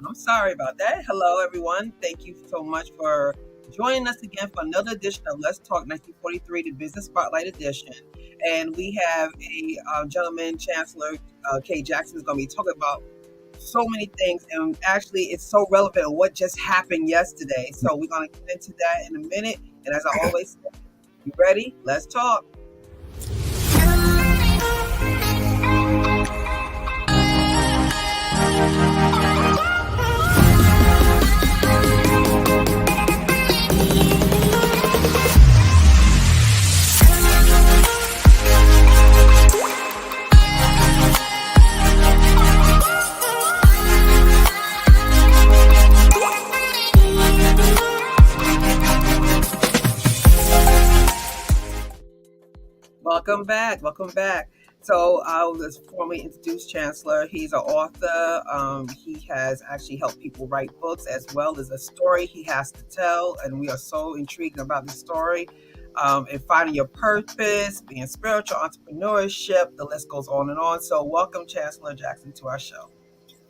I'm sorry about that. Hello, everyone. Thank you so much for joining us again for another edition of Let's Talk 1943, the Business Spotlight Edition. And we have a gentleman, Chancellor Jackson, is going to be talking about so many things. And actually, it's so relevant to what just happened yesterday. So we're going to get into that in a minute. And as I always say, you ready? Let's talk. Welcome back. Welcome back. So I'll just formally introduce Chancellor. He's an author. He has actually helped people write books as well as a story he has to tell. And we are so intrigued about the story and finding your purpose, being spiritual, entrepreneurship. The list goes on and on. So welcome, Chancellor Jackson, to our show.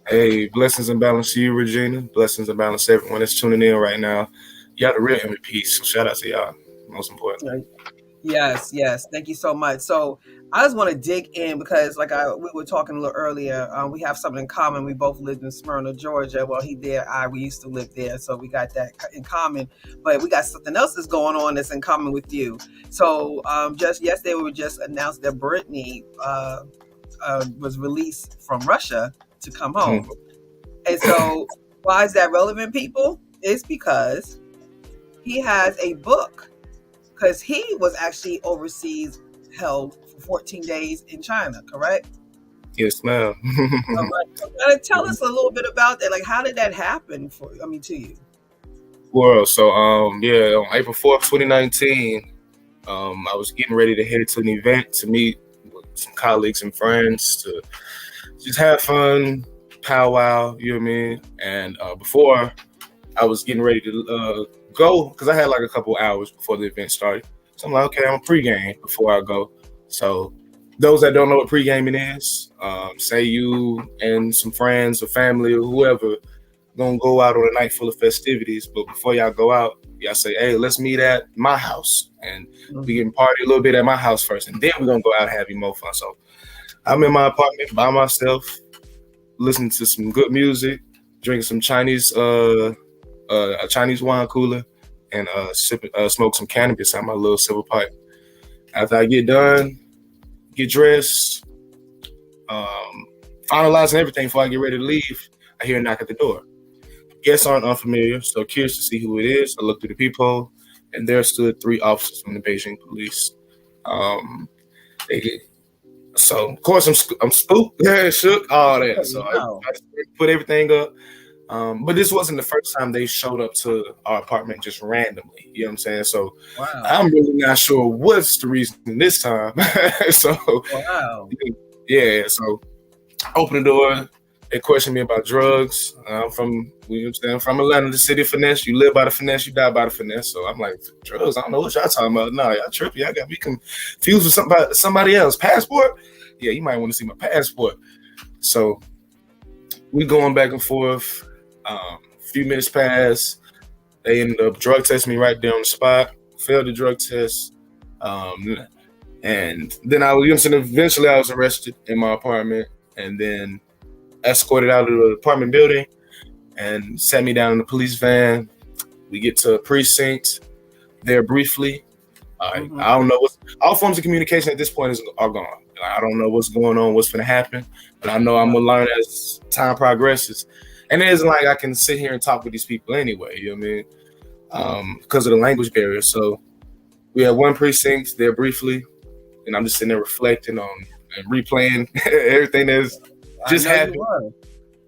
Hey, blessings and balance to you, Regina. Blessings and balance to everyone that's tuning in right now. Y'all the real MVPs, so shout out to y'all, most important. Yes. Thank you so much. So I just want to dig in because we were talking a little earlier, we have something in common. We both lived in Smyrna, Georgia. Well, he did. We used to live there. So we got that in common, but we got something else that's going on that's in common with you. So just yesterday, we were just announced that Brittany was released from Russia to come home. And so why is that relevant, people? It's because he has a book. Because he was actually overseas held for 14 days in China, correct? Yes, ma'am. Tell us a little bit about that. Like, how did that happen to you? Well, so on April 4th, 2019, I was getting ready to head to an event to meet with some colleagues and friends to just have fun, powwow, you know what I mean? And before I was getting ready to go, because I had like a couple hours before the event started. So I'm like, okay, I'm pregame before I go. So those that don't know what pregaming is, say you and some friends or family or whoever gonna go out on a night full of festivities, but before y'all go out, y'all say, hey, let's meet at my house and we can party a little bit at my house first, and then we're gonna go out and have even more fun. So I'm in my apartment by myself, listening to some good music, drinking some Chinese a Chinese wine cooler, and smoke some cannabis out my little silver pipe. After I get done, get dressed, finalizing everything before I get ready to leave, I hear a knock at the door. Guests aren't unfamiliar, so curious to see who it is. I look through the peephole, and there stood 3 officers from the Beijing police. So of course I'm spooked, shook, all that. So I put everything up. But this wasn't the first time they showed up to our apartment just randomly. You know what I'm saying? So I'm really not sure what's the reason this time. So so I opened the door. They questioned me about drugs. I'm from Atlanta, the city of finesse. You live by the finesse, you die by the finesse. So I'm like, drugs? I don't know what y'all talking about. No, y'all tripping. Y'all got me confused with somebody else. Passport? Yeah, you might want to see my passport. So we going back and forth. A few minutes pass. They ended up drug testing me right there on the spot. Failed the drug test. And then eventually I was arrested in my apartment and then escorted out of the apartment building and sat me down in the police van. We get to a precinct there briefly. I don't know all forms of communication at this point are gone. I don't know what's going on, what's going to happen, but I know I'm going to learn as time progresses. And it isn't like I can sit here and talk with these people anyway, you know what I mean? Because of the language barrier. So we had one precinct there briefly, and I'm just sitting there reflecting on and replaying everything that's just happened.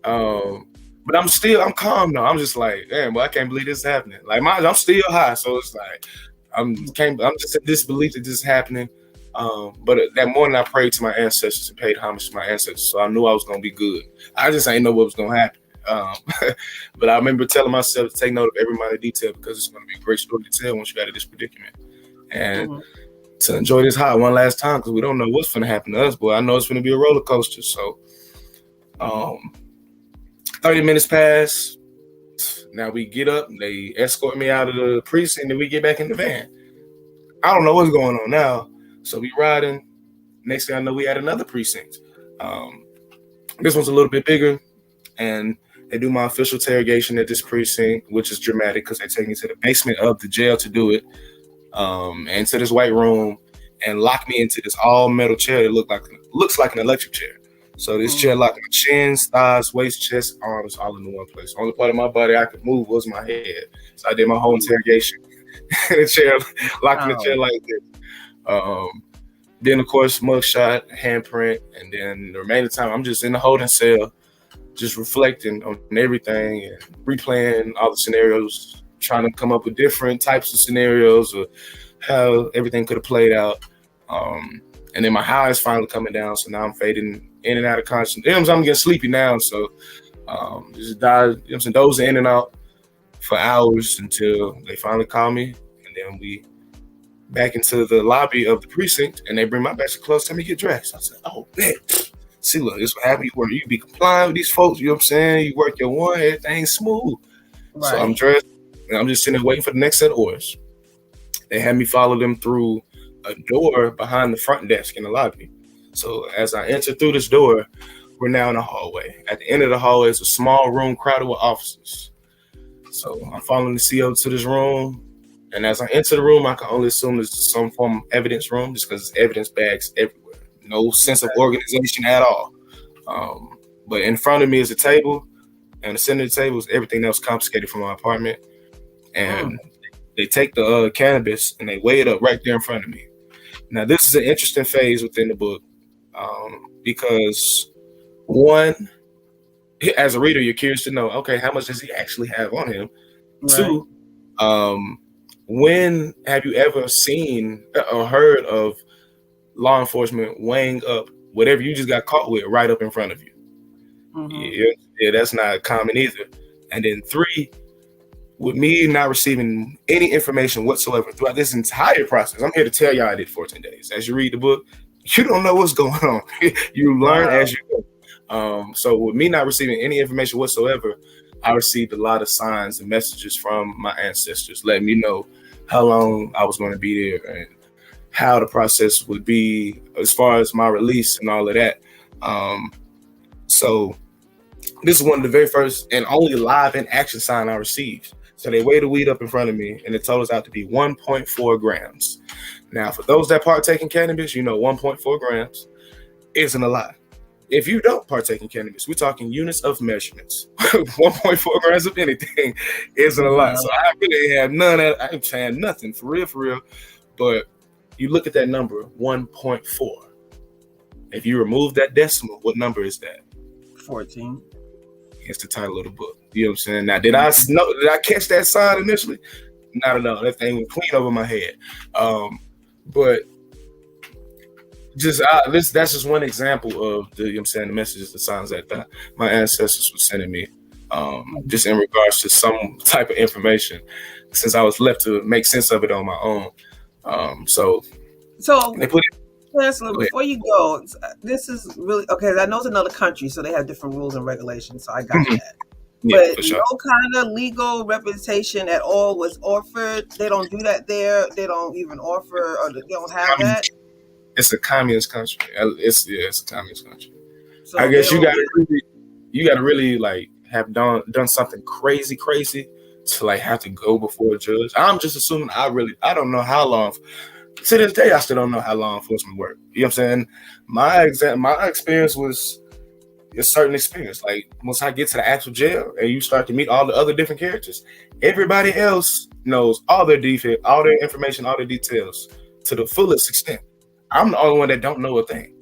But I'm calm now. I'm just like, damn, I can't believe this is happening. Like I'm still high, so it's like I'm just in disbelief that this is happening. But that morning I prayed to my ancestors and paid homage to my ancestors, so I knew I was gonna be good. I just ain't know what was gonna happen. But I remember telling myself to take note of every minor detail because it's going to be a great story to tell once you got in this predicament. And to enjoy this high one last time because we don't know what's going to happen to us, but I know it's going to be a roller coaster. So 30 minutes pass. Now we get up, they escort me out of the precinct, and we get back in the van. I don't know what's going on now. So we riding. Next thing I know, we had another precinct. Um, this one's a little bit bigger, and they do my official interrogation at this precinct, which is dramatic because they take me to the basement of the jail to do it, and to this white room, and lock me into this all metal chair that looks like an electric chair. So this chair locked my chins, thighs, waist, chest, arms, all in the one place. The only part of my body I could move was my head. So I did my whole interrogation in the chair, locked in the chair like this. Then of course mugshot, handprint, and then the remaining time I'm just in the holding cell, just reflecting on everything and replaying all the scenarios, trying to come up with different types of scenarios or how everything could have played out. And then my high is finally coming down, so now I'm fading in and out of consciousness. I'm getting sleepy now, so just dozing in and out for hours until they finally call me, and then we back into the lobby of the precinct, and they bring my bachelor clothes, tell me to get dressed. I said, oh man, see, look, this what happened. You be compliant with these folks, you know what I'm saying? You work your one, everything's smooth. Right. So I'm dressed, and I'm just sitting there waiting for the next set of orders. They had me follow them through a door behind the front desk in the lobby. So as I enter through this door, we're now in a hallway. At the end of the hallway is a small room crowded with officers. So I'm following the CO to this room. And as I enter the room, I can only assume it's some form of evidence room just because there's evidence bags everywhere. No sense of organization at all. But in front of me is a table. And the center of the table is everything that was confiscated from my apartment. And they take the cannabis and they weigh it up right there in front of me. Now, this is an interesting phase within the book because, one, as a reader, you're curious to know, okay, how much does he actually have on him? Right. Two, when have you ever seen or heard of law enforcement weighing up whatever you just got caught with right up in front of you? Yeah, that's not common either. And then three, with me not receiving any information whatsoever throughout this entire process, I'm here to tell y'all I did 14 days. As you read the book, you don't know what's going on. You learn as you go. So with me not receiving any information whatsoever, I received a lot of signs and messages from my ancestors letting me know how long I was going to be there and how the process would be as far as my release and all of that. So this is one of the very first and only live in action sign I received. So they weighed the weed up in front of me, and it told us out to be 1.4 grams. Now, for those that partake in cannabis, 1.4 grams isn't a lot. If you don't partake in cannabis, we're talking units of measurements. 1.4 grams of anything isn't a lot. So I really have none of that. I'm saying nothing, for real. But you look at that number, 1.4. If you remove that decimal, what number is that? 14. It's the title of the book. You know what I'm saying? Now, did I catch that sign initially? Not at all. That thing went clean over my head. But that's just one example of the messages, the signs that my ancestors were sending me, just in regards to some type of information, since I was left to make sense of it on my own. So they put it. Chancellor, before you go, this is really okay. I know it's another country, so they have different rules and regulations. So I got that. Yeah, but sure. No kind of legal representation at all was offered. They don't do that there. They don't even offer, or they don't have that. It's a communist country. It's a communist country. So I guess you gotta really like have done something crazy to like have to go before a judge. I'm just assuming I don't know how long. To this day, I still don't know how law enforcement work. You know what I'm saying? My experience was a certain experience. Like once I get to the actual jail and you start to meet all the other different characters, everybody else knows all their defect, all their information, all their details to the fullest extent. I'm the only one that don't know a thing.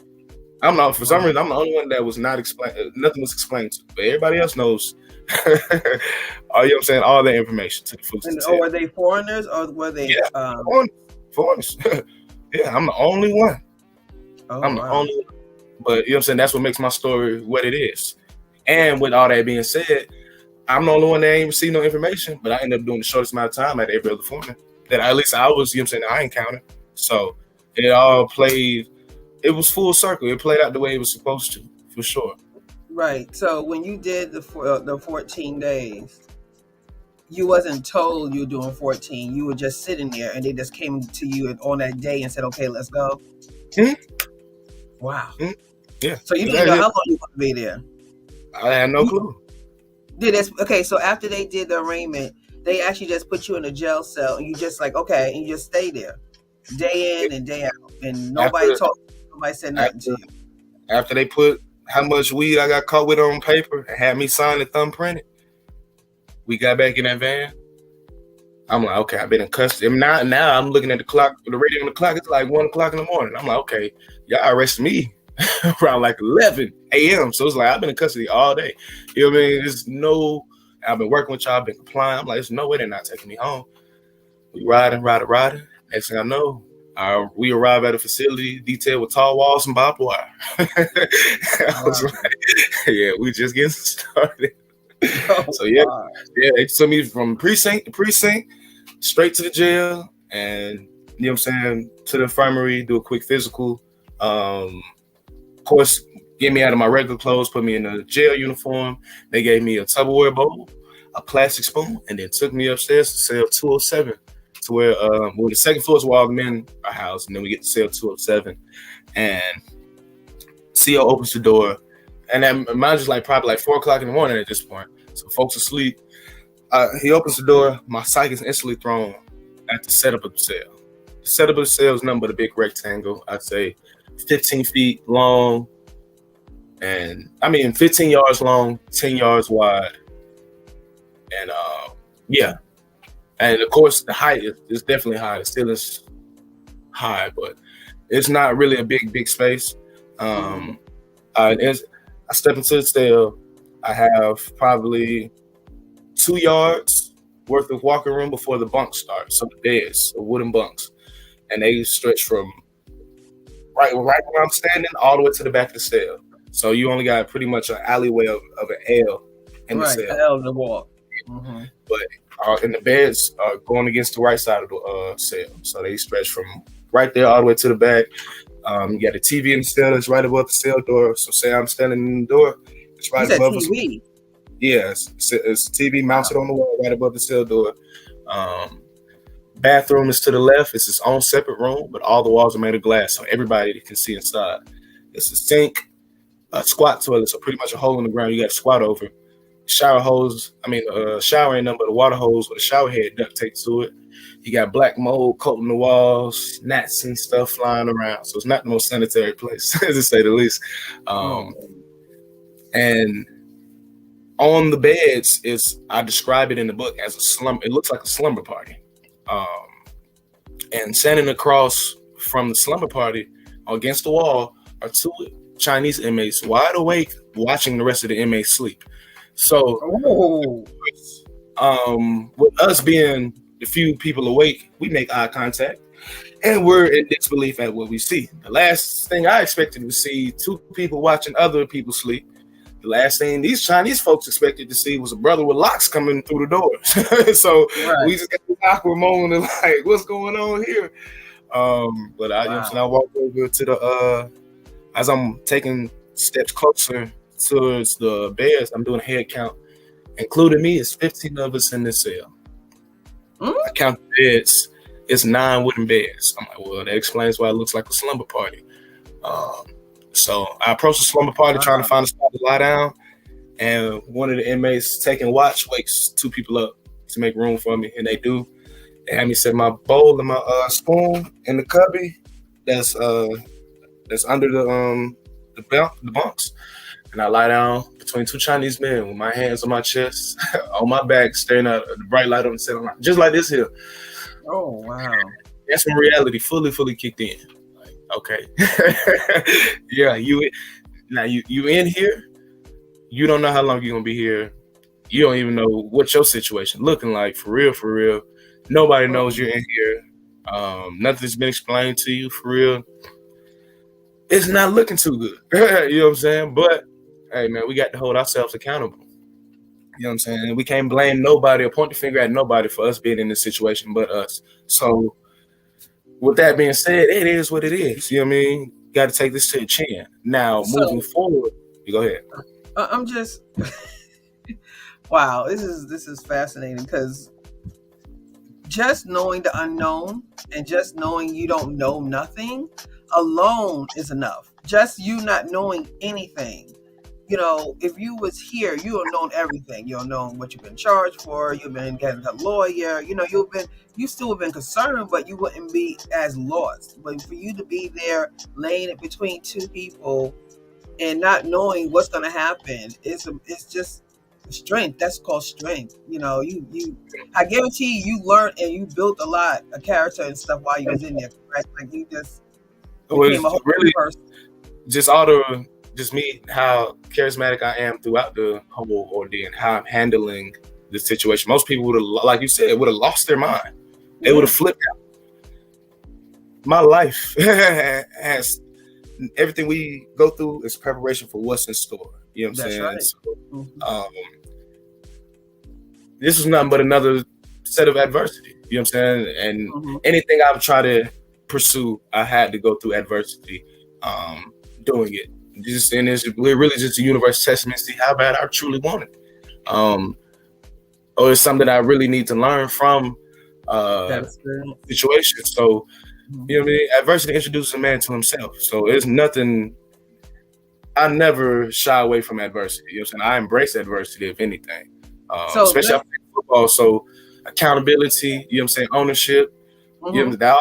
For some reason, I'm the only one that was not explained. Nothing was explained to, but everybody else knows. You know what I'm saying? All their information to the fullest extent. Were they foreigners or were they? Yeah, foreigners. Yeah, I'm the only one. I'm the only one. But you know what I'm saying? That's what makes my story what it is. And with all that being said, I'm the only one that ain't received no information, but I ended up doing the shortest amount of time at every other foreigner that at least I was, you know what I'm saying, I encountered. So it all played, it was full circle. It played out the way it was supposed to, for sure. Right. So when you did the 14 days, you wasn't told you were doing 14. You were just sitting there, and they just came to you on that day and said, "Okay, let's go." Hmm? Wow. Hmm? Yeah, So you didn't that know is how long you were going to be there. I had no You clue. did this. Okay. So after they did the arraignment, they actually just put you in a jail cell, and you just like, okay, and you just stay there, day in and day out, and nobody After told, nobody said nothing to after you. after they put how much weed I got caught with on paper and had me sign and thumbprint it, we got back in that van. I'm like, okay, I've been in custody. Now I'm looking at the clock, the radio on the clock. It's like 1 o'clock in the morning. I'm like, okay, y'all arrested me around like 11 a.m. So it's like I've been in custody all day. You know what I mean? There's no. I've been working with y'all. I've been complying. I'm like, there's no way they're not taking me home. We riding. Next thing I know, we arrive at a facility detailed with tall walls and barbed wire. I was Wow. like, yeah, we just getting started. Oh, So yeah, wow. yeah, they took me from precinct to precinct, straight to the jail, and you know what I'm saying, to the infirmary, do a quick physical. Of course, get me out of my regular clothes, put me in a jail uniform. They gave me a Tupperware bowl, a plastic spoon, and then took me upstairs to cell 207, to where the second floor is where all the men are housed, and then we get to cell 207, and CO opens the door, and then mine's just like probably like 4 o'clock in the morning at this point, so folks asleep. He opens the door. My psych is instantly thrown at the setup of the cell. The setup of the cell is nothing but a big rectangle. I'd say 15 feet long, and I mean 15 yards long, 10 yards wide, and yeah, and of course the height is definitely high. The ceiling's high, but it's not really a big space. Mhm. Um, I step into the cell. I have probably 2 yards worth of walking room before the bunks start. So the beds, the wooden bunks, and they stretch from right where I'm standing all the way to the back of the cell. So you only got pretty much an alleyway of an L in the Right. cell. Elder walk. Hmm. But and the beds are going against the right side of the cell. So they stretch from right there all the way to the back. You got a TV in the cell that's right above the cell door. So say I'm standing in the door, it's You right said above us. TV. Yeah, it's TV Wow. mounted on the wall right above the cell door. Um, Bathroom is to the left. It's its own separate room, but all the walls are made of glass, so everybody can see inside. It's a sink, a squat toilet, so pretty much a hole in the ground you got to squat over. Shower hose, shower ain't nothing but a water hose with a shower head duct taped to it. You got black mold coating the walls, gnats and stuff flying around, so it's not the most sanitary place, to say the least. Oh. And on the beds I describe it in the book as a slumber. It looks like a slumber party. Um, and standing across from the slumber party against the wall are two Chinese inmates wide awake watching the rest of the inmates sleep. So Oh. with us being the few people awake, we make eye contact and we're in disbelief at what we see. The last thing I expected to see, two people watching other people sleep. The last thing these Chinese folks expected to see was a brother with locks coming through the doors. So Right. we just got this awkward moment of like, what's going on here? But I, you know what I'm saying, I walked over to the as I'm taking steps closer towards the beds, I'm doing a head count. Including me, it's 15 of us in this cell. I count the beds, it's 9 wooden beds. I'm like, well, that explains why it looks like a slumber party. So I approach the slumber party trying to find a spot to lie down, and one of the inmates taking watch wakes 2 people up to make room for me, and they do. They had me set my bowl and my spoon in the cubby that's under the bunks, and I lie down between 2 Chinese men with my hands on my chest, on my back, staring at the bright light on the ceiling, just like this here. Oh, wow. That's when reality fully kicked in. Like, okay, yeah, you in here. You don't know how long you're gonna be here. You don't even know what your situation looking like for real. Nobody knows you're in here. Nothing's been explained to you for real. It's not looking too good. You know what I'm saying? But hey, man, we got to hold ourselves accountable. You know what I'm saying? We can't blame nobody or point the finger at nobody for us being in this situation but us. So with that being said, it is what it is. You know what I mean? Got to take this to the chin. Now, moving forward, you go ahead. I'm just wow. This is fascinating because just knowing the unknown and just knowing you don't know nothing alone is enough. Just you not knowing anything. If you was here, you have known everything. You'll know what you've been charged for. You've been getting a lawyer. You still have been concerned, but you wouldn't be as lost. But for you to be there, laying it between two people and not knowing what's going to happen, it's just strength. That's called strength. I guarantee you learned and you built a lot of character and stuff while you was in there. Right? Like you just It was became a whole really person. just me, how charismatic I am throughout the whole ordeal and how I'm handling the situation. Most people would have, like you said, would have lost their mind. They would have flipped out. My life has everything we go through is preparation for what's in store. You know what I'm That's saying? right. So, this is nothing but another set of adversity. You know what I'm saying? And anything I've tried to pursue, I had to go through adversity doing it. We're really just a universe testing to see how bad I truly want it. Or it's something that I really need to learn from situations. So, you know what I mean? Adversity introduces a man to himself. So it's nothing. I never shy away from adversity. You know what I'm saying? I embrace adversity, if anything. Especially after football. So accountability, you know what I'm saying? Ownership. You know,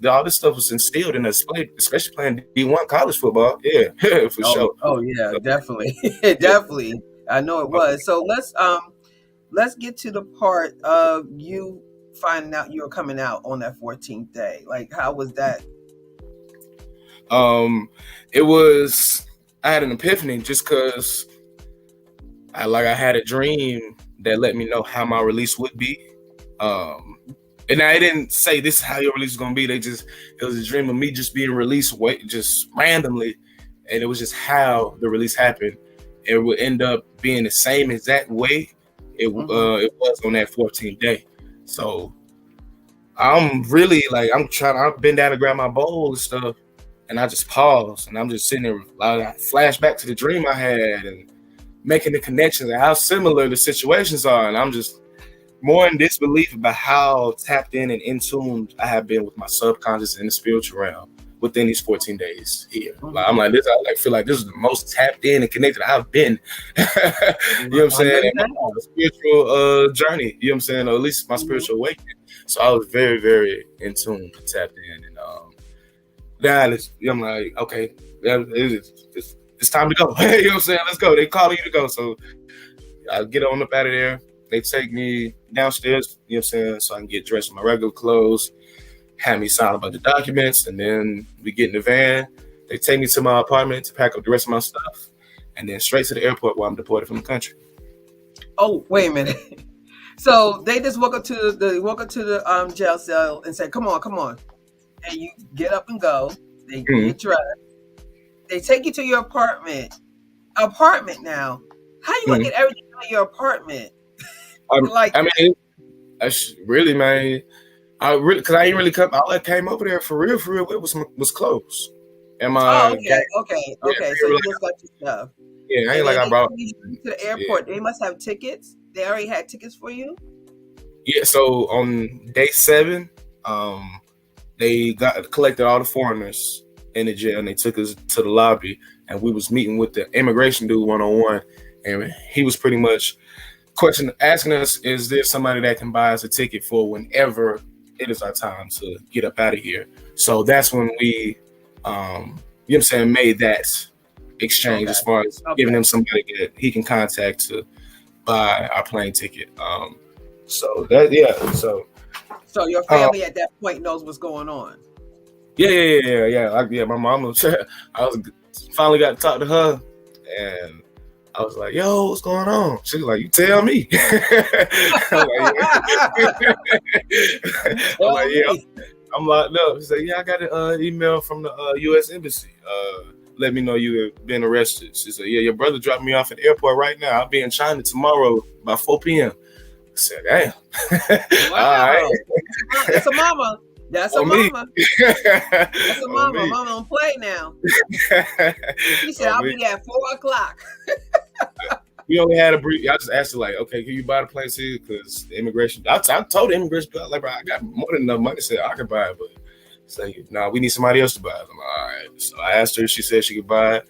all this stuff was instilled in us, especially playing D1 college football. Yeah, for sure. Oh yeah, so, definitely. Definitely. I know it was. So let's get to the part of you finding out you were coming out on that 14th day. Like, how was that? I had an epiphany just because I had a dream that let me know how my release would be. And I didn't say this is how your release is gonna be. It was a dream of me just being released just randomly, and it was just how the release happened. It would end up being the same exact way it was on that 14th day. So I'm really I've been down to grab my bowl and stuff, and I just pause and I'm just sitting there. I flash back to the dream I had and making the connections and how similar the situations are, and I'm just more in disbelief about how tapped in tune I have been with my subconscious in the spiritual realm within these 14 days here. I'm like this. I feel like this is the most tapped in and connected I've been. You know what I'm saying? My spiritual journey. You know what I'm saying? Or at least my spiritual awakening. So I was very, very in tune, tapped in, and I'm like, okay, it's time to go. You know what I'm saying? Let's go. They calling you to go. So I get on up out of there. They take me downstairs, you know what I'm saying, so I can get dressed in my regular clothes, have me sign a bunch of documents, and then we get in the van. They take me to my apartment to pack up the rest of my stuff, and then straight to the airport where I'm deported from the country. Oh, wait a minute. So they just walk up to the jail cell and say, come on. And you get up and go. They get dressed. They take you to your apartment. Now. How you gonna get everything out of your apartment? Really, man. Because I ain't really come. All that came over there for real. It was close. Okay. So you just got your stuff. Yeah, I ain't like I brought you to the airport. Yeah. They must have tickets. They already had tickets for you. Yeah. So on day 7, they collected all the foreigners in the jail, and they took us to the lobby, and we was meeting with the immigration dude 1-on-1, and he was pretty much asking us, is there somebody that can buy us a ticket for whenever it is our time to get up out of here? So that's when we, you know what I'm saying, made that exchange as far as giving him somebody that he can contact to buy our plane ticket. So your family at that point knows what's going on. Yeah. My mom was, finally got to talk to her, and I was like, yo, what's going on? She was like, you tell me. I'm like, yeah. I'm locked up. She said, yeah, I got an email from the U.S. Embassy. Let me know you have been arrested. She said, yeah, your brother dropped me off at the airport right now. I'll be in China tomorrow by 4 p.m. I said, damn. Wow. All right. That's a mama. That's a mama. That's a mama. Mama don't play now. She said, I'll be there at 4 o'clock. We only had a brief. I just asked her like, okay, can you buy the plane ticket? Because the immigration. I told the immigration, like, bro, I got more than enough money. Said I could buy it, but say, nah, we need somebody else to buy it. I'm like, all right. So I asked her. She said she could buy it.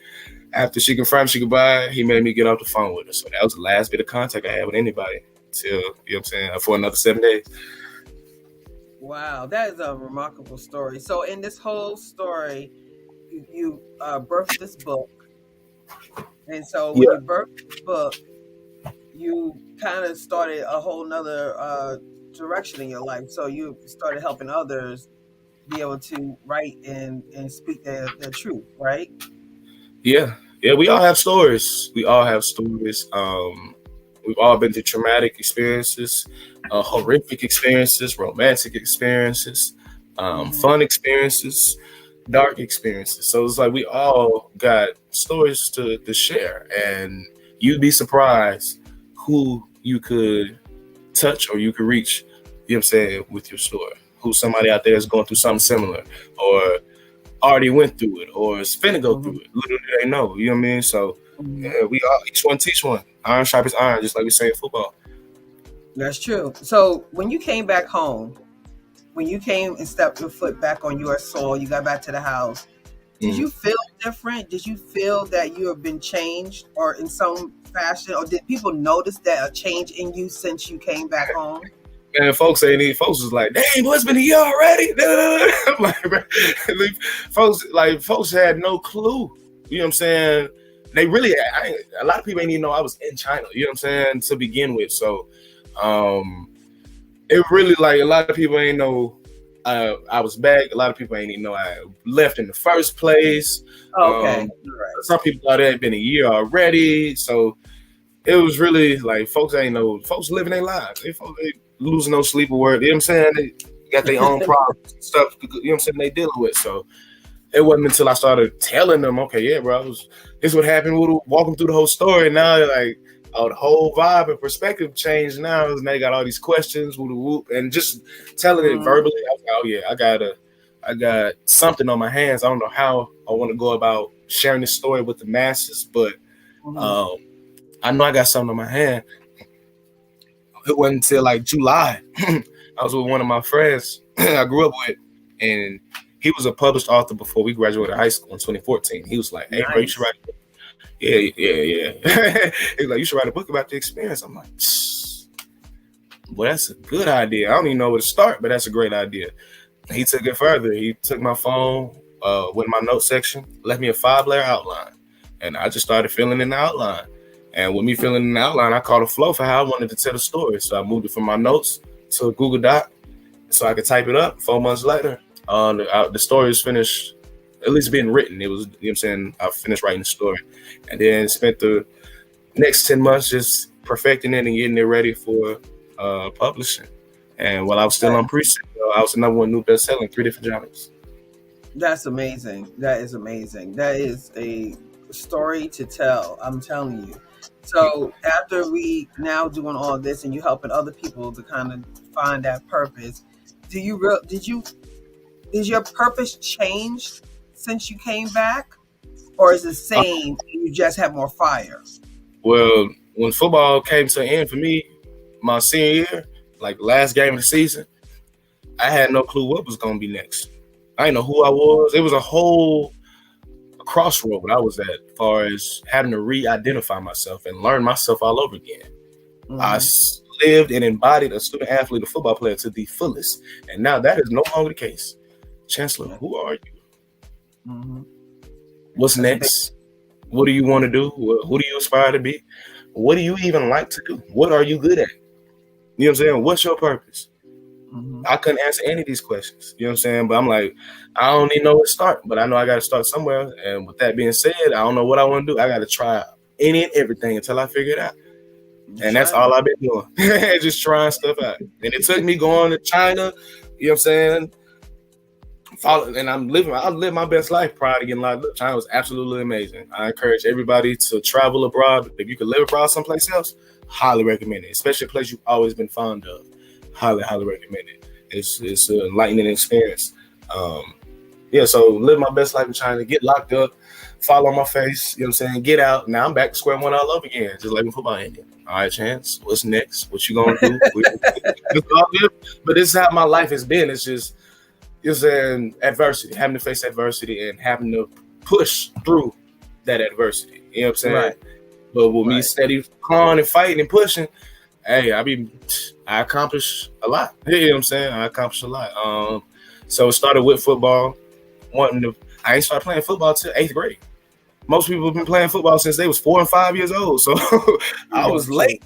After she confirmed she could buy it, he made me get off the phone with her. So that was the last bit of contact I had with anybody till, you know what I'm saying, for another 7 days. Wow, that is a remarkable story. So in this whole story, you birthed this book, and so when Yeah. you birthed this book, you kind of started a whole nother direction in your life. So you started helping others be able to write and speak their truth, right? Yeah. Yeah. We all have stories. We all have stories. We've all been through traumatic experiences, horrific experiences, romantic experiences, Hmm. fun experiences, dark experiences. So it's like we all got stories to share, and you'd be surprised who you could touch or you could reach, you know what I'm saying, with your story. Who's somebody out there that's going through something similar or already went through it or is finna go Hmm. through it. Little do they know, you know what I mean? So Hmm. yeah, we all each one teach one. Iron sharpens iron, just like we say in football. That's true. So when you came back home, when you came and stepped your foot back on your soil, you got back to the house. Did Mm. you feel different? Did you feel that you have been changed, or in some fashion, or did people notice that a change in you since you came back home? And folks ain't even folks was like, dang, boy, it's been a year already. I'm like, bro, folks had no clue. You know what I'm saying? They really a lot of people ain't even know I was in China, you know what I'm saying, to begin with. So um it really like a lot of people ain't know I was back. A lot of people ain't even know I left in the first place. Oh, okay, Um all right. some people thought it had been a year already. So it was really like folks ain't know folks living their lives. They losing no sleep or work. You know what I'm saying? They got their own problems and stuff, you know what I'm saying, they dealing with. So it wasn't until I started telling them, okay, yeah, bro, this what happened. We'll walk them through the whole story. Now they're like, oh, the whole vibe and perspective changed now. And they got all these questions, whoop, whoop, and just telling it Mhm, verbally. I was like, oh yeah, I got something on my hands. I don't know how I want to go about sharing this story with the masses, but mhm. um, I know I got something on my hand. It wasn't until like July. I was with one of my friends I grew up with, and he was a published author before we graduated high school in 2014. He was like, "Hey, bro, you should Nice. write a book." Yeah, yeah, yeah. He's like, "You should write a book about the experience." I'm like, "Well, that's a good idea. I don't even know where to start, but that's a great idea." He took it further. He took my phone with my note section, left me a 5-layer outline, and I just started filling in the outline. And with me filling in the outline, I caught a flow for how I wanted to tell the story. So I moved it from my notes to a Google Doc so I could type it up. 4 months later, the story is finished, at least being written. It was, you know what I'm saying, I finished writing the story. And then spent the next 10 months just perfecting it and getting it ready for publishing. And while I was still on pre-sale, I was the number one new bestseller in 3 different genres. That's amazing. That is amazing. That is a story to tell. I'm telling you. So after we now doing all this and you helping other people to kind of find that purpose, did your purpose change since you came back, or is it the Uh, same? You just have more fire. well, when football came to an end for me, my senior year, like last game of the season, I had no clue what was going to be next. I didn't know who I was. It was a whole crossroad I was at, as far as having to re-identify myself and learn myself all over again. I Hmm. lived and embodied a student athlete, a football player to the fullest, and now that is no longer the case. Chancellor, who are you? Hmm. What's That's a big. next? What do you want to do? Who do you aspire to be? What do you even like to do? What are you good at? You know what I'm saying? What's your purpose? Hmm. I couldn't answer any of these questions. You know what I'm saying? But I'm like, I don't even know where to start, but I know I got to start somewhere. And with that being said, I don't know what I want to do. I got to try any and everything until I figure it out. That's And that's right. all I've been doing. Just trying stuff out. And it took me going to China, you know what I'm saying? And I live my best life prior to getting locked up. China was absolutely amazing. I encourage everybody to travel abroad. If you could live abroad someplace else, highly recommend it. Especially a place you've always been fond of. Highly, highly recommend it. It's an enlightening experience. Yeah, so live my best life in China, get locked up, fall on my face, you know what I'm saying? Get out. Now I'm back to square one all over again, just like when football ended. All right, Chance, what's next? What you gonna do? It's all good. But this is how my life has been. It's just, you know what I'm saying, adversity, having to face adversity and having to push through that adversity. You know what I'm saying? Right. But with me Right. steady clawing and fighting and pushing, hey, I accomplish a lot. You know what I'm saying? I accomplished a lot. So it started with football. I ain't started playing football till 8th grade. Most people have been playing football since they was 4 and 5 years old. So I was late.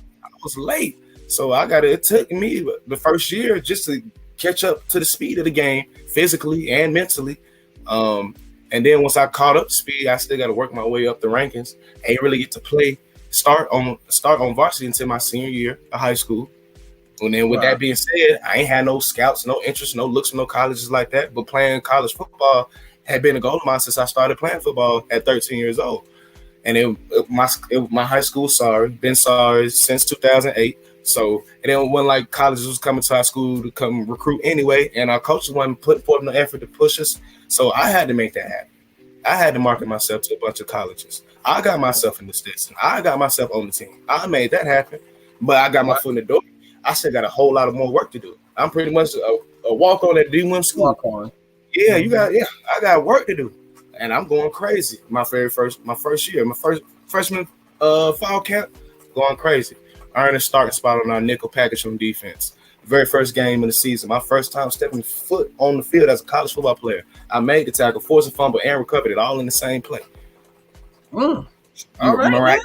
So it took me the first year just to catch up to the speed of the game, physically and mentally. And then once I caught up to speed, I still got to work my way up the rankings. Ain't really get to start on varsity until my senior year of high school. And then with that being said, I ain't had no scouts, no interest, no looks, no colleges like that. But playing college football had been a goal of mine since I started playing football at 13 years old. And my high school been sorry since 2008. So, and then when like colleges was coming to our school to come recruit anyway, and our coaches wasn't putting forth no effort to push us. So I had to make that happen. I had to market myself to a bunch of colleges. I got myself in the Stetson. I got myself on the team. I made that happen, but I got my foot in the door. I still got a whole lot of more work to do. I'm pretty much a walk on at D1 school. Walk on. Yeah, I got work to do, and I'm going crazy. My first year, my first freshman fall camp, going crazy. Earned a starting spot on our nickel package on defense. Very first game of the season. My first time stepping foot on the field as a college football player. I made the tackle, forced a fumble, and recovered it all in the same play. All right.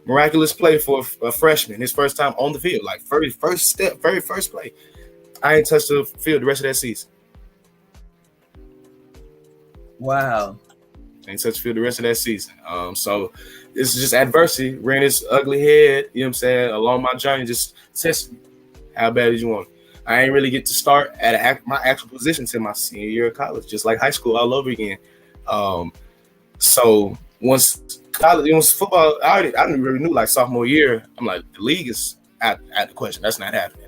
Miraculous play for a freshman. His first time on the field, like very first play. I ain't touched the field the rest of that season. Wow. Ain't touched the field the rest of that season. So it's just adversity rearing its ugly head, you know what I'm saying, along my journey, just test me. How bad did you want it? I ain't really get to start at my actual position till my senior year of college, just like high school all over again. So once football, I didn't really knew like sophomore year, I'm like, the league is out the question. That's not happening.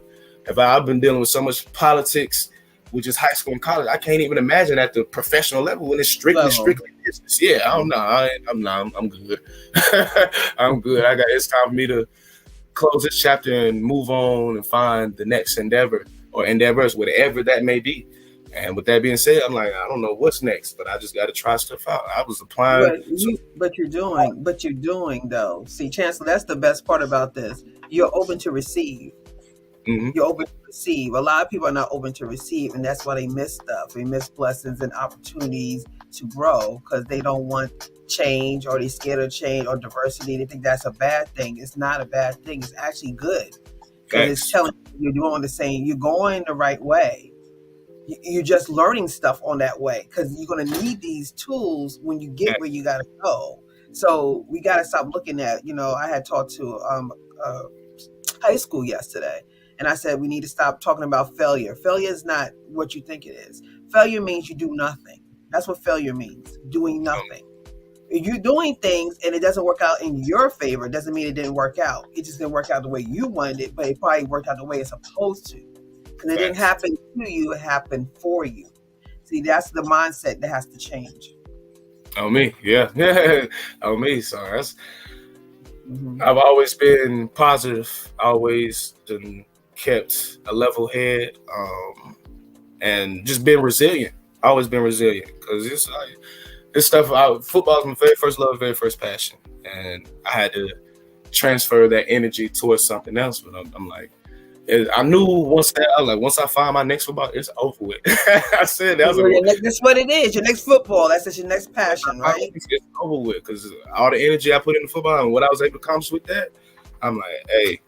I've been dealing with so much politics, which is high school and college, I can't even imagine at the professional level when it's strictly business. Yeah, I don't know. I'm good. I'm good. It's time for me to close this chapter and move on and find the next endeavor or endeavors, whatever that may be. And with that being said, I'm like, I don't know what's next, but I just got to try stuff out. I was applying. But you're doing though. See, Chancellor, that's the best part about this. You're open to receive. Mm-hmm. You're open to receive. A lot of people are not open to receive, and that's why they miss stuff. They miss blessings and opportunities to grow because they don't want change, or they're scared of change or diversity. They think that's a bad thing. It's not a bad thing. It's actually good because it's telling you you're doing you're going the right way. You're just learning stuff on that way because you're going to need these tools when you get where you got to go. So we got to stop looking at, I had talked to high school yesterday, and I said we need to stop talking about failure. Failure is not what you think it is. Failure means you do nothing. That's what failure means, doing nothing. If you're doing things and it doesn't work out in your favor, it doesn't mean it didn't work out. It just didn't work out the way you wanted it, but it probably worked out the way it's supposed to. Because it didn't happen to you, it happened for you. See, that's the mindset that has to change. On me, yeah. On me. So that's I've always been positive, always kept a level head, and just been resilient. Always been resilient. Because it's like this stuff, football is my very first love, very first passion. And I had to transfer that energy towards something else. But I'm like, I knew once I find my next football, it's over with. I said that's what it is. Your next football. That's your next passion, right? It's over with because all the energy I put into football and what I was able to accomplish with that, I'm like, hey,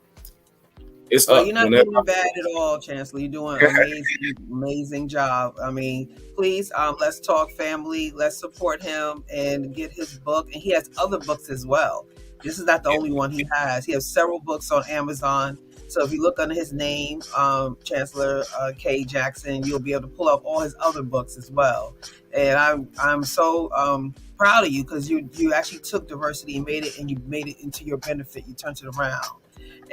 it's up. You're not doing bad at all, Chancellor. You're doing an amazing job. I mean, please, let's talk family. Let's support him and get his book. And he has other books as well. This is not the only one he has. He has several books on Amazon. So if you look under his name, Chancellor K. Jackson, you'll be able to pull up all his other books as well. And I'm so proud of you because you actually took diversity and made it into your benefit. You turned it around.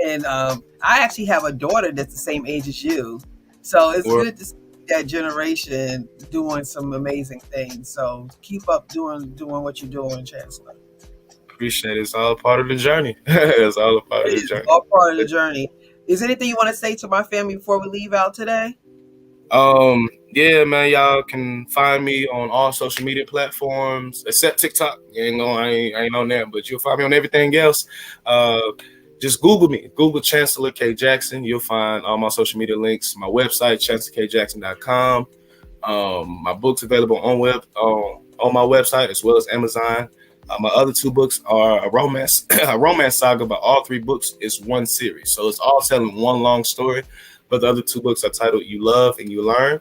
And I actually have a daughter that's the same age as you. So it's good to see that generation doing some amazing things. So keep up doing what you're doing, Chancellor. Appreciate it. It's all part of the journey. It's all a part It of the is journey. all part of the journey. Is there anything you want to say to my family before we leave out today? Yeah, man, y'all can find me on all social media platforms except TikTok. I ain't on there, but you'll find me on everything else. Uh, just Google me. Google Chancellor K. Jackson. You'll find all my social media links. My website, chancellorkjackson.com. My book's available on my website as well as Amazon. My other two books are a romance a romance saga, but all three books is one series, so it's all telling one long story. But the other two books are titled "You Love and You Learn"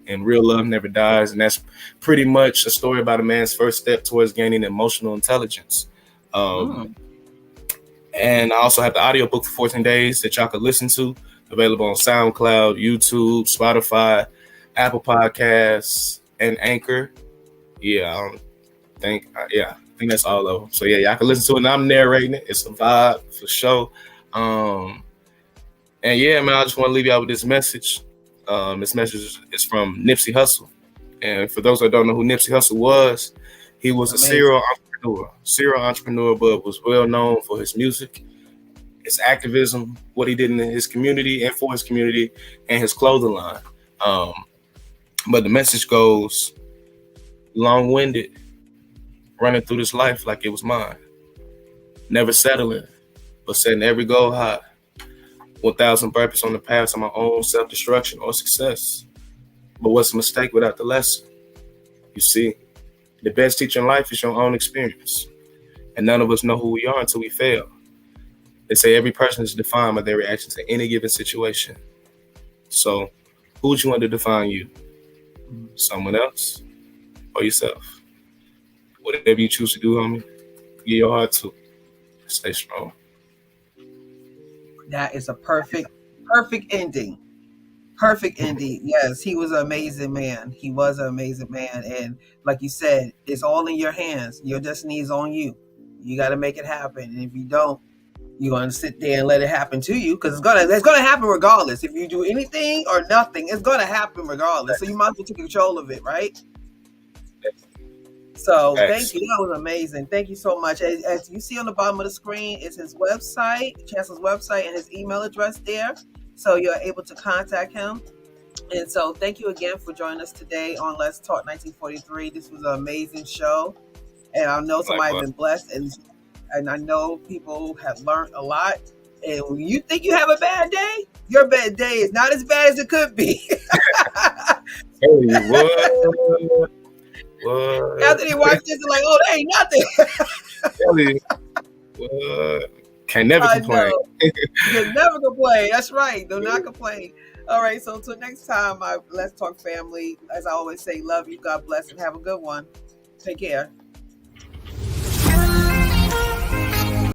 and "Real Love Never Dies," and that's pretty much a story about a man's first step towards gaining emotional intelligence. Mm. And I also have the audiobook for 14 days that y'all could listen to, available on SoundCloud, YouTube, Spotify, Apple Podcasts, and Anchor. Yeah, I think that's all of them. So yeah, y'all can listen to it. And I'm narrating it. It's a vibe for sure. And yeah, man, I just want to leave y'all with this message. This message is from Nipsey Hussle. And for those that don't know who Nipsey Hussle was, he was a serial entrepreneur, but was well known for his music, his activism, what he did in his community and for his community, and his clothing line. But the message goes, long-winded, running through this life like it was mine. Never settling, but setting every goal high. 1,000 burpees on the path to my own self-destruction or success. But what's a mistake without the lesson? You see, the best teacher in life is your own experience. And none of us know who we are until we fail. They say every person is defined by their reaction to any given situation. So, who would you want to define you? Someone else or yourself? Whatever you choose to do, homie, give your heart to. Stay strong. That is a perfect ending. Perfect ending. Yes, he was an amazing man. He was an amazing man. And like you said, it's all in your hands. Your destiny is on you. You got to make it happen. And if you don't, you're going to sit there and let it happen to you, because it's gonna happen regardless. If you do anything or nothing, it's going to happen regardless. So you might as well take control of it, right? So thank you. That was amazing. Thank you so much. As you see on the bottom of the screen, is his website, Chancellor's website, and his email address there. So you're able to contact him. And so thank you again for joining us today on Let's Talk 1943. This was an amazing show. And I know somebody has been blessed, and I know people have learned a lot. And when you think you have a bad day, your bad day is not as bad as it could be. Hey, what? What? After they watch this, they're like, oh, that ain't nothing. What? Can never complain. You can never complain. That's right. Do not complain. All right. So until next time, Let's Talk family. As I always say, love you. God bless and have a good one. Take care.